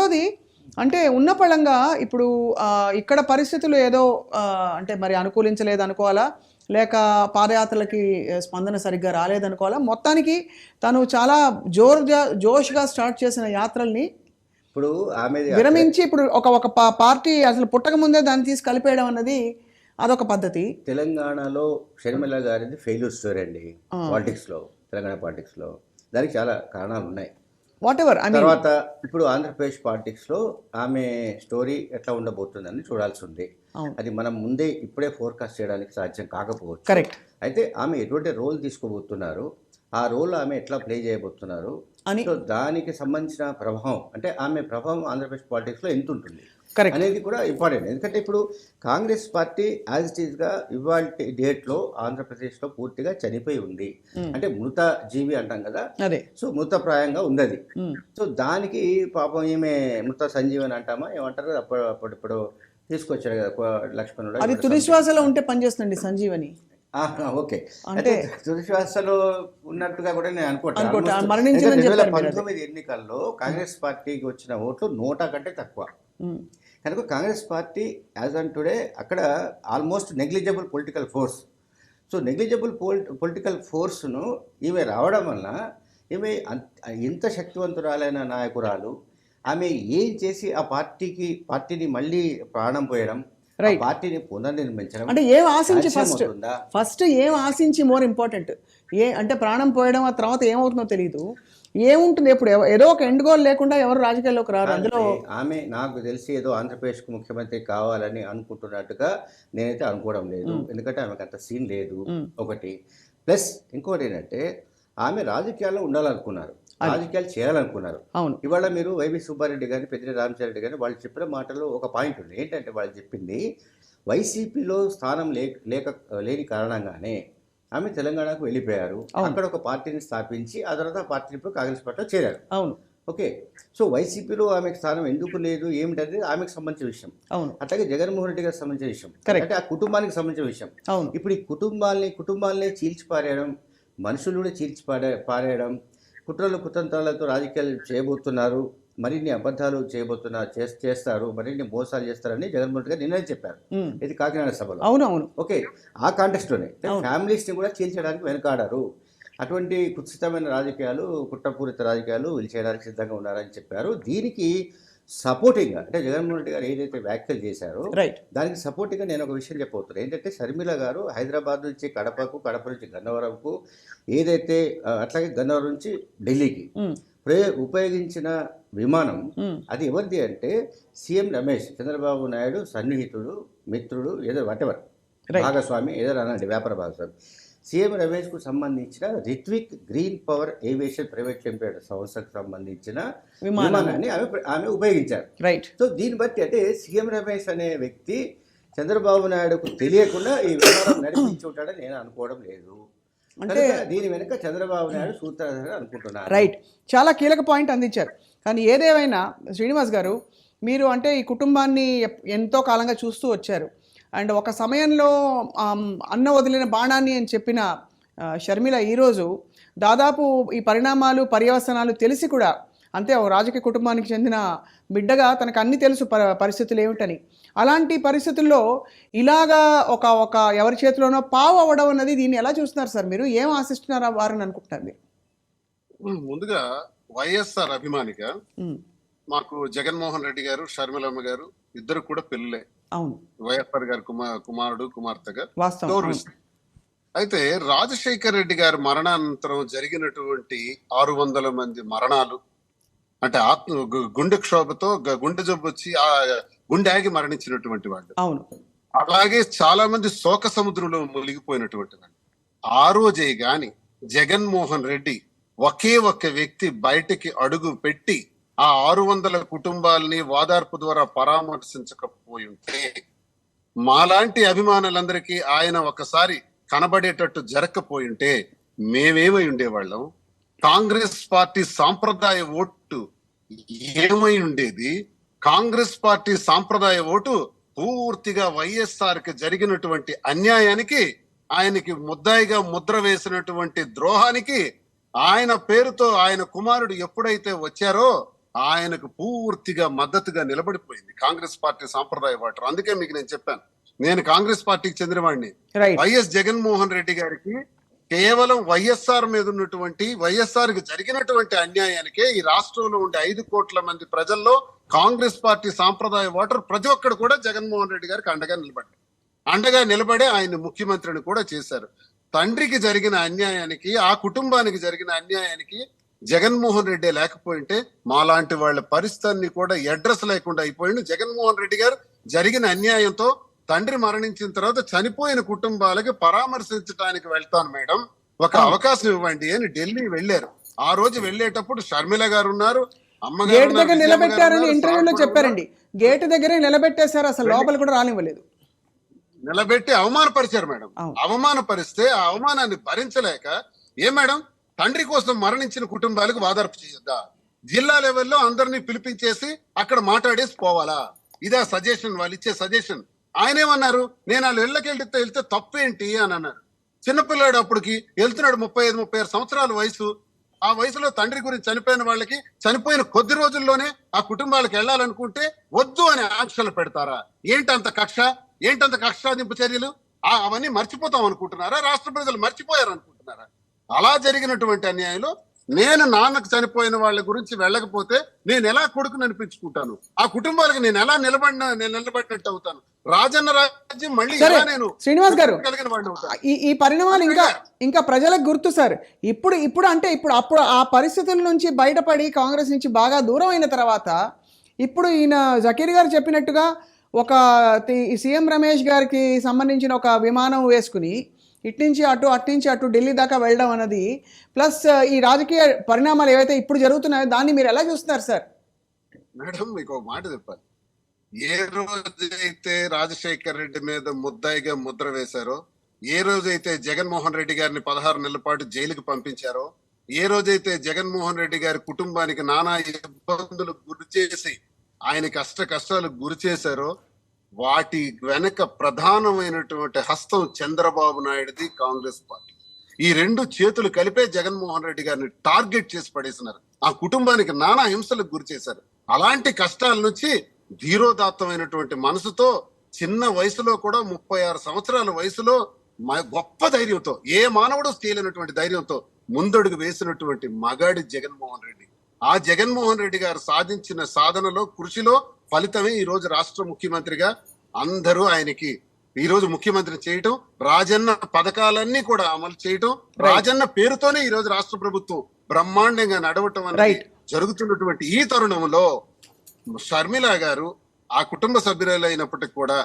రెండోది అంటే ఉన్న పళంగా ఇప్పుడు ఇక్కడ పరిస్థితులు ఏదో అంటే మరి అనుకూలించలేదు అనుకోవాలా, లేక పాదయాత్రలకి స్పందన సరిగ్గా రాలేదనుకోవాలా, మొత్తానికి తను చాలా జోష్గా స్టార్ట్ చేసిన యాత్రల్ని ఇప్పుడు ఆమె విరమించి ఇప్పుడు ఒక పార్టీ అసలు పుట్టక ముందే దాన్ని తీసి కలిపేయడం అన్నది అదొక పద్ధతి. తెలంగాణలో షర్మిల గారిది ఫెయిల్యూర్ స్టోరీ అండి పాలిటిక్స్లో, తెలంగాణ పాలిటిక్స్లో. దానికి చాలా కారణాలు ఉన్నాయి. వాట్ ఎవర్ తర్వాత ఇప్పుడు ఆంధ్రప్రదేశ్ పాలిటిక్స్లో ఆమె స్టోరీ ఎట్లా ఉండబోతుందని చూడాల్సి ఉంది. అది మనం ముందే ఇప్పుడే ఫోర్కాస్ట్ చేయడానికి సాధ్యం కాకపోవచ్చు. కరెక్ట్. అయితే ఆమె ఎటువంటి రోల్ తీసుకోబోతున్నారు, ఆ రోల్ ఆమె ఎట్లా ప్లే చేయబోతున్నారు అని, దానికి సంబంధించిన ప్రభావం అంటే ఆమె ప్రభావం ఆంధ్రప్రదేశ్ పాలిటిక్స్లో ఎంత ఉంటుంది అనేది కూడా ఇంపార్టెంట్. ఎందుకంటే ఇప్పుడు కాంగ్రెస్ పార్టీ యాజ్ ఇట్ ఈస్గా ఇవాళ డేట్లో ఆంధ్రప్రదేశ్లో పూర్తిగా చనిపోయి ఉంది. అంటే మృత జీవి అంటాం కదా, సో మృతప్రాయంగా ఉంది అది. సో దానికి పాపం ఈమె మృత సంజీవని అంటామా ఏమంటారు, అప్పుడిప్పుడు తీసుకొచ్చారు కదా లక్ష్మణుడు. అది తుదిశ్వాసలో ఉంటే పనిచేస్తుంది సంజీవని. ఓకే, అంటే తుదిశ్వాసలో ఉన్నట్టుగా కూడా నేను అనుకుంటాను. 2019 ఎన్నికల్లో కాంగ్రెస్ పార్టీకి వచ్చిన ఓట్లు 100 కంటే తక్కువ. కనుక Congress party as on today అక్కడ almost negligible political force. So negligible political ఫోర్స్ను ఈమె రావడం వలన ఈమె ఎంత శక్తివంతురాలైన నాయకురాలు, ఆమె ఏం చేసి ఆ పార్టీని మళ్ళీ ప్రాణం పోయడం, పార్టీని పునర్నిర్మించడం, అంటే ఏం ఆశించి ఫస్ట్ ఏం ఆశించి మోర్ ఇంపార్టెంట్ అంటే ప్రాణం పోయడం, ఆ తర్వాత ఏమవుతుందో తెలియదు, ఏముంటుంది. ఎప్పుడు ఏదో ఒక ఎండ్ గోల్ లేకుండా ఎవరు రాజకీయాల్లోకి రారు. అందులో ఆమె నాకు తెలిసి ఏదో ఆంధ్రప్రదేశ్కు ముఖ్యమంత్రి కావాలని అనుకుంటున్నట్టుగా నేనైతే అనుకోవడం లేదు. ఎందుకంటే ఆమెకు అంత సీన్ లేదు ఒకటి. ప్లస్ ఇంకోటి ఏంటంటే ఆమె రాజకీయాల్లో ఉండాలనుకున్నారు, రాజకీయాలు చేయాలనుకున్నారు. ఇవాళ మీరు వైవి సుబ్బారెడ్డి గారిని, పెద్దిరెడ్డి రామచంద్రరెడ్డి గారిని వాళ్ళు చెప్పిన మాటల్లో ఒక పాయింట్ ఉంది. ఏంటంటే వాళ్ళు చెప్పింది వైసీపీలో స్థానం లేని కారణంగానే ఆమె తెలంగాణకు వెళ్ళిపోయారు. అక్కడ ఒక పార్టీని స్థాపించి ఆ తర్వాత పార్టీ ఇప్పుడు కాంగ్రెస్ పార్టీలో చేరారు. ఓకే, సో వైసీపీలో ఆమెకు స్థానం ఎందుకు లేదు ఏమిటనేది ఆమెకు సంబంధించిన విషయం. అట్లాగే జగన్మోహన్ రెడ్డి గారికి సంబంధించిన విషయం, అంటే ఆ కుటుంబానికి సంబంధించిన విషయం. ఇప్పుడు ఈ కుటుంబాలనే చీల్చిపారేయడం, మనుషులు కూడా పారేయడం, కుట్రలు-కుతంత్రాలతో రాజకీయాలు చేయబోతున్నారు, మరిన్ని అబద్ధాలు చేస్తారు, మరిన్ని మోసాలు చేస్తారని జగన్మోహన్ రెడ్డి గారు నిన్న చెప్పారు. ఇది కాకినాడ సభలో. ఓకే, ఆ కాంటెక్స్ట్లోనే ఫ్యామిలీస్ని కూడా చీల్చడానికి వెనకాడారు. అటువంటి కుత్సితమైన రాజకీయాలు, కుట్రపూరిత రాజకీయాలు వీళ్ళు చేయడానికి సిద్ధంగా ఉన్నారని చెప్పారు. దీనికి సపోర్టింగ్గా అంటే జగన్మోహన్ రెడ్డి గారు ఏదైతే వ్యాఖ్యలు చేశారో దానికి సపోర్టింగ్గా నేను ఒక విషయం చెప్పబోతున్నాను. ఏంటంటే షర్మిల గారు హైదరాబాద్ నుంచి కడపకు, కడప నుంచి గన్నవరంకు, ఏదైతే అట్లాగే గన్నవరం నుంచి ఢిల్లీకి ఉపయోగించిన విమానం అది ఎవరిది అంటే సీఎం రమేష్, చంద్రబాబు నాయుడు సన్నిహితుడు, మిత్రుడు, ఏదో వాటెవర్ భాగస్వామి, ఏదో అనండి వ్యాపార భాగస్వామి, సీఎం రమేష్కు సంబంధించిన Ritvik green power aviation private limited సంస్థకు సంబంధించిన విమానాన్ని ఆమె ఉపయోగించారు. సో దీన్ని బట్టి అంటే సీఎం రమేష్ అనే వ్యక్తి చంద్రబాబు నాయుడుకు తెలియకుండా ఈ విమానం నడిపించి ఉంటాడని నేను అనుకోవడం లేదు. అంటే దీని వెనుక చంద్రబాబు నాయుడు సూత్రధారి అనుకుంటున్నారు. రైట్, చాలా కీలక పాయింట్ అందించారు. కానీ ఏదేమైనా శ్రీనివాస్ గారు, మీరు అంటే ఈ కుటుంబాన్ని ఎంతో కాలంగా చూస్తూ వచ్చారు. అండ్ ఒక సమయంలో అన్న వదిలిన బాణాన్ని అని చెప్పిన షర్మిల ఈరోజు దాదాపు ఈ పరిణామాలు, పర్యవసనాలు తెలిసి కూడా, అంతే రాజకీయ కుటుంబానికి చెందిన బిడ్డగా తనకు అన్ని తెలుసు పరిస్థితులు ఏమిటని. అలాంటి పరిస్థితుల్లో ఇలాగా ఒక ఎవరి చేతిలోనో పావు అవ్వడం అన్నది, దీన్ని ఎలా చూస్తున్నారు సార్ మీరు? ఏం ఆశిస్తున్నారా వారని అనుకుంటున్నారు మీరు? ముందుగా వైఎస్ఆర్ అభిమానిగా మాకు జగన్మోహన్ రెడ్డి గారు, షర్మిలమ్మ గారు ఇద్దరు కూడా పిల్లలే. వైఎస్ఆర్ గారు కుమారుడు, కుమార్తెగా గౌరవిస్తారు. అయితే రాజశేఖర్ రెడ్డి గారి మరణానంతరం జరిగినటువంటి 600 మంది మరణాలు అంటే గుండె క్షోభతో గుండె జబ్బు వచ్చి ఆ గుండె ఆగి మరణించినటువంటి వాళ్ళు, అలాగే చాలా మంది శోక సముద్రంలో మునిగిపోయినటువంటి వాళ్ళు. ఆ రోజే గాని జగన్మోహన్ రెడ్డి ఒకే ఒక్క వ్యక్తి బయటికి అడుగు పెట్టి ఆ 600 కుటుంబాలని ఓదార్పు ద్వారా పరామర్శించకపోయి ఉంటే, మాలాంటి అభిమానులందరికీ ఆయన ఒకసారి కనబడేటట్టు జరగకపోయి ఉంటే మేమేమై ఉండేవాళ్ళం? కాంగ్రెస్ పార్టీ సాంప్రదాయ ఓటు ఏమై ఉండేది? కాంగ్రెస్ పార్టీ సాంప్రదాయ ఓటు పూర్తిగా వైఎస్ఆర్ కి జరిగినటువంటి అన్యాయానికి, ఆయనకి ముద్దాయిగా ముద్ర వేసినటువంటి ద్రోహానికి, ఆయన పేరుతో ఆయన కుమారుడు ఎప్పుడైతే వచ్చారో ఆయనకు పూర్తిగా మద్దతుగా నిలబడిపోయింది కాంగ్రెస్ పార్టీ సాంప్రదాయ ఓటర్. అందుకే మీకు నేను చెప్పాను, నేను కాంగ్రెస్ పార్టీకి చెందినవాడిని. వైఎస్ జగన్మోహన్ రెడ్డి గారికి కేవలం వైఎస్ఆర్ మీద ఉన్నటువంటి వైఎస్ఆర్ కి జరిగినటువంటి అన్యాయానికే ఈ రాష్ట్రంలో ఉండే 5 కోట్ల మంది ప్రజల్లో కాంగ్రెస్ పార్టీ సాంప్రదాయ ఓటర్ ప్రతి ఒక్కరు కూడా జగన్మోహన్ రెడ్డి గారికి అండగా నిలబడి ఆయన ముఖ్యమంత్రిని కూడా చేశారు. తండ్రికి జరిగిన అన్యాయానికి, ఆ కుటుంబానికి జరిగిన అన్యాయానికి జగన్మోహన్ రెడ్డి లేకపోయింటే మాలాంటి వాళ్ళ పరిస్థితిని కూడా అడ్రస్ లేకుండా అయిపోయింది. జగన్మోహన్ రెడ్డి గారు జరిగిన అన్యాయంతో తండ్రి మరణించిన తర్వాత చనిపోయిన కుటుంబాలకి పరామర్శించడానికి వెళ్తాను మేడం, ఒక అవకాశం ఇవ్వండి అని ఢిల్లీ వెళ్ళారు. ఆ రోజు వెళ్ళేటప్పుడు షర్మిల గారు ఉన్నారు, గేట్ దగ్గర నిలబెట్టారని ఇంటర్వ్యూలో చెప్పారండి. గేట్ దగ్గరే నిలబెట్టేశారు, అసలు లోపల కూడా రానివ్వలేదు. నిలబెట్టి అవమానపరిచారు మేడం. అవమానపరిస్తే ఆ అవమానాన్ని భరించలేక, ఏ మేడం తండ్రి కోసం మరణించిన కుటుంబాలకు వాదార్పు చేయొద్దా? జిల్లా లెవెల్లో అందరినీ పిలిపించేసి అక్కడ మాట్లాడేసి పోవాలా? ఇదే సజెషన్, వాళ్ళు ఇచ్చే సజెషన్. ఆయన ఏమన్నారు, నేను వాళ్ళు వెళ్తే తప్పేంటి అని అన్నారు. చిన్నపిల్లాడు అప్పటికి వెళ్తున్నాడు, 35-36 సంవత్సరాల వయసు. ఆ వయసులో తండ్రి గురించి చనిపోయిన వాళ్ళకి చనిపోయిన కొద్ది రోజుల్లోనే ఆ కుటుంబాలకు వెళ్ళాలనుకుంటే వద్దు అని ఆంక్షలు పెడతారా? ఏంటంత కక్షాదింపు చర్యలు? అవన్నీ మర్చిపోతాం అనుకుంటున్నారా? రాష్ట్ర ప్రజలు మర్చిపోయారు అనుకుంటున్నారా? అలా జరిగినటువంటి అన్యాయంలో నేను నాన్నకు చనిపోయిన వాళ్ళ గురించి వెళ్ళకపోతే నేను ఎలా కొడుకుని అనిపించుకుంటాను? ఆ కుటుంబాలకు నేను ఎలా నిలబడినట్టు అవుతాను? రాజన్న రాజ్యం మళ్ళీ శ్రీనివాస్ గారు, ఈ పరిణామాలు ఇంకా ప్రజలకు గుర్తు సార్. ఇప్పుడు అప్పుడు ఆ పరిస్థితుల నుంచి బయటపడి కాంగ్రెస్ నుంచి బాగా దూరం అయిన తర్వాత ఇప్పుడు ఈయన జకీర్ గారు చెప్పినట్టుగా ఒక సీఎం రమేష్ గారికి సంబంధించిన ఒక విమానం వేసుకుని ఇట్నుంచి అటు ఢిల్లీ దాకా వెళ్ళడం అన్నది, ప్లస్ ఈ రాజకీయ పరిణామాలు ఏవైతే ఇప్పుడు జరుగుతున్నాయో దాన్ని మీరు ఎలా చూస్తున్నారు సార్? మేడం మీకు ఒక మాట చెప్పాలి. ఏ రోజైతే రాజశేఖర్ రెడ్డి మీద ముద్దాయిగా ముద్ర వేశారో, ఏ రోజైతే జగన్మోహన్ రెడ్డి గారిని 16 నెలల పాటు జైలుకి పంపించారో, ఏ రోజైతే జగన్మోహన్ రెడ్డి గారి కుటుంబానికి నానా ఇబ్బందులు గురి చేసి ఆయన కష్టాలకు గురి చేశారో, వాటి వెనక ప్రధానమైనటువంటి హస్తం చంద్రబాబు నాయుడుది, కాంగ్రెస్ పార్టీ. ఈ 2 చేతులు కలిపే జగన్మోహన్ రెడ్డి గారిని టార్గెట్ చేసి పడేసినారు. ఆ కుటుంబానికి నానా హింసలకు గురి చేశారు. అలాంటి కష్టాల నుంచి ధీరోదాత్తమైనటువంటి మనసుతో చిన్న వయసులో కూడా 36 సంవత్సరాల వయసులో గొప్ప ధైర్యంతో, ఏ మానవుడు చేయలేనటువంటి ధైర్యంతో ముందడుగు వేసినటువంటి మగాడి జగన్మోహన్ రెడ్డి. ఆ జగన్మోహన్ రెడ్డి గారు సాధించిన సాధనలో, కృషిలో ఫలితమే ఈ రోజు రాష్ట్ర ముఖ్యమంత్రిగా అందరూ ఆయనకి ఈ రోజు ముఖ్యమంత్రి చేయటం, రాజన్న పథకాలన్నీ కూడా అమలు చేయటం, రాజన్న పేరుతోనే ఈ రోజు రాష్ట్ర ప్రభుత్వం బ్రహ్మాండంగా నడవటం అనేది జరుగుతున్నటువంటి ఈ తరుణంలో షర్మిల గారు ఆ కుటుంబ సభ్యులైనప్పటికీ కూడా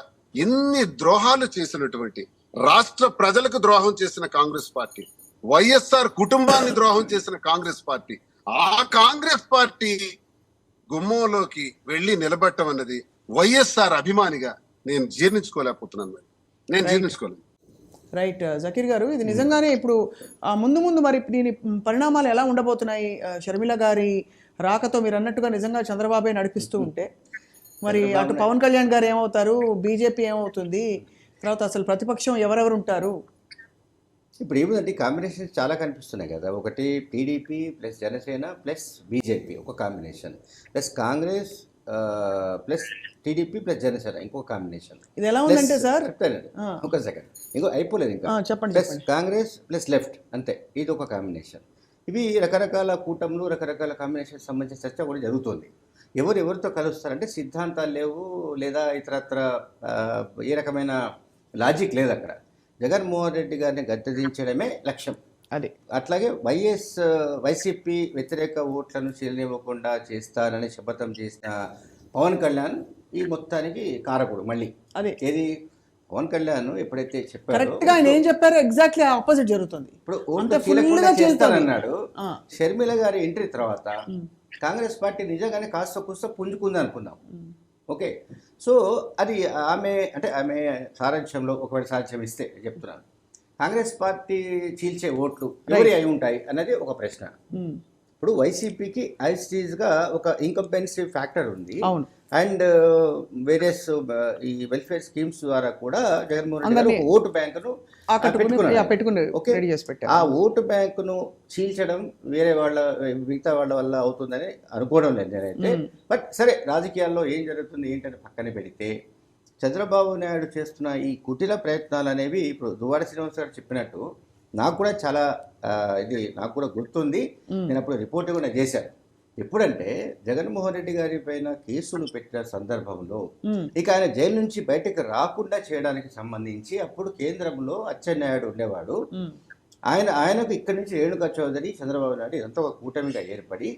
ఎన్ని ద్రోహాలు చేసినటువంటి, రాష్ట్ర ప్రజలకు ద్రోహం చేసిన కాంగ్రెస్ పార్టీ, వైఎస్ఆర్ కుటుంబాన్ని ద్రోహం చేసిన కాంగ్రెస్ పార్టీ, ఆ కాంగ్రెస్ పార్టీ గుమ్మంలోకి వెళ్లి నిలబెట్టడం అన్నది వైఎస్ఆర్ అభిమానిగా నేను జీర్ణించుకోలేకపోతున్నాను. నేను జీర్ణించుకోలేను. రైట్ జకీర్ గారు, ఇది నిజంగానే ఇప్పుడు ముందు మరి దీని పరిణామాలు ఎలా ఉండబోతున్నాయి? షర్మిల గారి రాకతో మీరు అన్నట్టుగా నిజంగా చంద్రబాబే నడిపిస్తూ ఉంటే మరి అటు పవన్ కళ్యాణ్ గారు ఏమవుతారు, బీజేపీ ఏమవుతుంది, తర్వాత అసలు ప్రతిపక్షం ఎవరెవరు ఉంటారు? ఇప్పుడు ఏమిటంటే కాంబినేషన్స్ చాలా కనిపిస్తున్నాయి కదా. ఒకటి TDP plus Janasena plus BJP ఒక combination, plus Congress plus TDP plus Janasena ఇంకొక కాంబినేషన్. ఇది ఎలా ఉందంటే సార్, ఒక సెకండ్, ఇంకో అయిపోలేదు ఇంకా, చెప్పండి. ప్లస్ కాంగ్రెస్ ప్లస్ లెఫ్ట్ అంతే, ఇది ఒక కాంబినేషన్. ఇవి రకరకాల కూటములు, రకరకాల కాంబినేషన్ సంబంధించిన చర్చ కూడా జరుగుతుంది. ఎవరితో కలుస్తారంటే సిద్ధాంతాలు లేవు, లేదా ఇతరత్ర ఏ రకమైన లాజిక్ లేదు అక్కడ. జగన్మోహన్ రెడ్డి గారిని గద్దెదించడమే లక్ష్యం. అది అట్లాగే వైసీపీ వ్యతిరేక ఓట్లను చెల్లివ్వకుండా చేస్తారని శపథం చేసిన పవన్ కళ్యాణ్ ఈ మొత్తానికి కారకుడు. మళ్ళీ అదే ఏది పవన్ కళ్యాణ్ ఎప్పుడైతే చెప్పారో ఏం చెప్పారో ఎగ్జాక్ట్లీ ఆపోజిట్ జరుగుతుంది. ఇప్పుడు చేస్తానన్నాడు. షర్మిల గారి ఎంట్రీ తర్వాత కాంగ్రెస్ పార్టీ నిజంగానే కాస్త కూస్త పుంజుకుంది అనుకుందాం. ఓకే, సో అది ఆమె సారాంశంలో ఒకవేళ సారాంశం ఇస్తే చెప్తున్నాను, కాంగ్రెస్ పార్టీ చీల్చే ఓట్లు ఎవరి అయి ఉంటాయి అన్నది ఒక ప్రశ్న. ఇప్పుడు వైసీపీకి ఐస్టీజ్గా ఒక ఇన్కంపెన్సివ్ ఫ్యాక్టర్ ఉంది. అండ్ వేరియస్ ఈ వెల్ఫేర్ స్కీమ్స్ ద్వారా కూడా జగన్మోహన్ రెడ్డి గారు ఒక ఓటు బ్యాంకును పెట్టుకుని ఓకే రెడీ చేసి పెట్టారు. ఆ ఓటు బ్యాంకును చీల్చడం వేరే మిగతా వాళ్ళ వల్ల అవుతుందని అనుకోవడం లేదు నేనైతే. బట్ సరే, రాజకీయాల్లో ఏం జరుగుతుంది ఏంటని పక్కన పెడితే చంద్రబాబు నాయుడు చేస్తున్న ఈ కుటిల ప్రయత్నాలు అనేవి ఇప్పుడు దువ్వాడ శ్రీనివాస్ గారు చెప్పినట్టు నాకు కూడా చాలా ఇది నాకు కూడా గుర్తుంది. నేను అప్పుడు రిపోర్ట్ కూడా చేశాను. ఎప్పుడంటే జగన్మోహన్ రెడ్డి గారి పైన కేసులు పెట్టిన సందర్భంలో ఇక ఆయన జైలు నుంచి బయటకు రాకుండా చేయడానికి సంబంధించి అప్పుడు కేంద్రంలో అచ్చెన్నాయుడు ఉండేవాడు. ఆయనకు ఇక్కడి నుంచి రేణుకా చౌదరి, చంద్రబాబు నాయుడు ఇదంతా ఒక కూటమిగా ఏర్పడి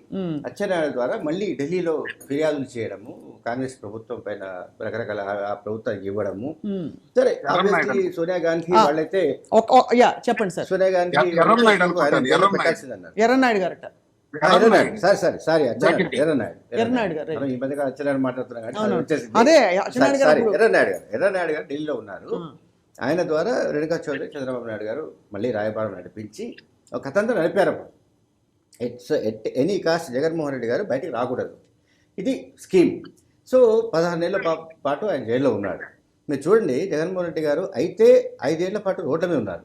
అచ్చెన్నాయుడు ద్వారా మళ్ళీ ఢిల్లీలో ఫిర్యాదులు చేయడము, కాంగ్రెస్ ప్రభుత్వం పైన రకరకాల ఆ ప్రభుత్వానికి ఇవ్వడము. సరే, సోనియా గాంధీ వాళ్ళైతే చెప్పండి సార్. సోనియా గాంధీ పెట్టాల్సిందన్నారు. ఎర్రనాయుడు గారట. ఈ మధ్య అచ్చెన్నాయుడు మాట్లాడుతున్నా ఎర్రనాయుడు గారు ఢిల్లీలో ఉన్నారు. ఆయన ద్వారా రేణుకా చౌదరి, చంద్రబాబు నాయుడు గారు మళ్ళీ రాయబారం నడిపించి ఒక కథంతా నడిపారు. At any cost Jaganmohan Reddy గారు బయటికి రాకూడదు, ఇది స్కీమ్. సో 16 నెలల పాటు ఆయన జైల్లో ఉన్నాడు. మీరు చూడండి, జగన్మోహన్ రెడ్డి గారు అయితే 5 ఏళ్ల పాటు రోడ్ల మీద ఉన్నారు,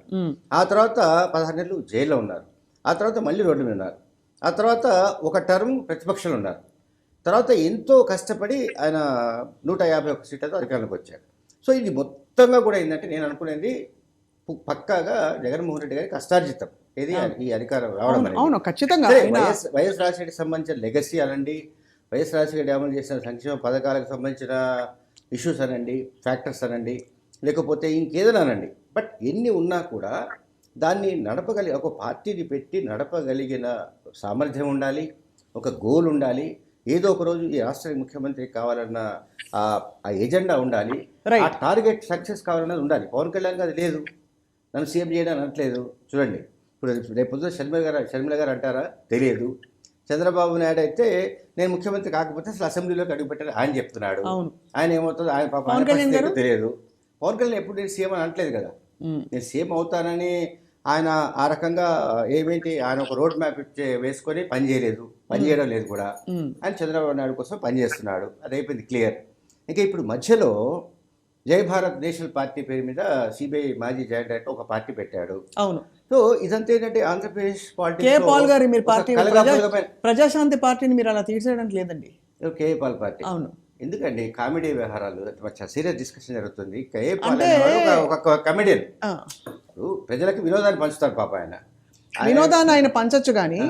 ఆ తర్వాత 16 నెలలు జైల్లో ఉన్నారు, ఆ తర్వాత మళ్ళీ రోడ్ల మీద ఉన్నారు, ఆ తర్వాత ఒక టర్మ్ ప్రతిపక్షంలో ఉన్నారు, తర్వాత ఎంతో కష్టపడి ఆయన 151 సీట్లతో అధికారంలోకి వచ్చారు. సో ఇది మొత్తంగా కూడా ఏంటంటే నేను అనుకునేది పక్కాగా జగన్మోహన్ రెడ్డి గారికి కష్టార్జితం ఏది ఈ అధికారం రావడం అనేది. ఖచ్చితంగా వైఎస్ రాజశేఖర్కి సంబంధించిన లెగసీ అనండి, వైఎస్ రాజశేఖర్ అమలు చేసిన సంక్షేమ పథకాలకు సంబంధించిన ఇష్యూస్ అనండి, ఫ్యాక్టర్స్ అనండి, లేకపోతే ఇంకేదైనా అనండి. బట్ ఎన్ని ఉన్నా కూడా దాన్ని ఒక పార్టీని పెట్టి నడపగలిగిన సామర్థ్యం ఉండాలి, ఒక గోల్ ఉండాలి, ఏదో ఒక రోజు ఈ రాష్ట్ర ముఖ్యమంత్రి కావాలన్న ఆ ఎజెండా ఉండాలి, ఆ టార్గెట్ సక్సెస్ కావాలన్నది ఉండాలి. పవన్ కళ్యాణ్ అది లేదు, నన్ను సీఎం చేయడం అనట్లేదు. చూడండి, ఇప్పుడు రేపు పొద్దున షర్మిల గారు అంటారా తెలియదు. చంద్రబాబు నాయుడు అయితే నేను ముఖ్యమంత్రి కాకపోతే అసలు అసెంబ్లీలోకి అడుగుపెట్టారు ఆయన చెప్తున్నాడు. ఆయన ఏమవుతుంది ఆయన పాప తెలియదు. పవన్ కళ్యాణ్ ఎప్పుడు నేను సీఎం అని అనట్లేదు కదా, నేను సీఎం అవుతానని ఆయన ఆ రకంగా ఏమేంటి ఆయన ఒక రోడ్ మ్యాప్ వేసుకొని పనిచేయడం లేదు కూడా. ఆయన చంద్రబాబు నాయుడు కోసం పనిచేస్తున్నాడు, అది అయిపోయింది క్లియర్. ఇంకా ఇప్పుడు మధ్యలో జై భారత్ నేషనల్ పార్టీ పేరు మీద సిబిఐ మాజీ జాయింట్ డైరెక్టర్ ఒక పార్టీ పెట్టాడు. అవును. సో ఇదంతా ఏంటంటే ఆంధ్రప్రదేశ్ ప్రజాశాంతి పార్టీని మీరు అలా తీర్చేయడానికి లేదండి. KA Paul party. అవును. ఎందుకండి కామెడీ వ్యవహారాలు, సీరియస్ డిస్కషన్ జరుగుతుంది. కేఏ పాల్ ఒక కమెడియన్, ప్రజలకు వినోదాన్ని పంచుతారు పాప ఆయన. వినోదాన్ని ఆయన పంచొచ్చు కానీ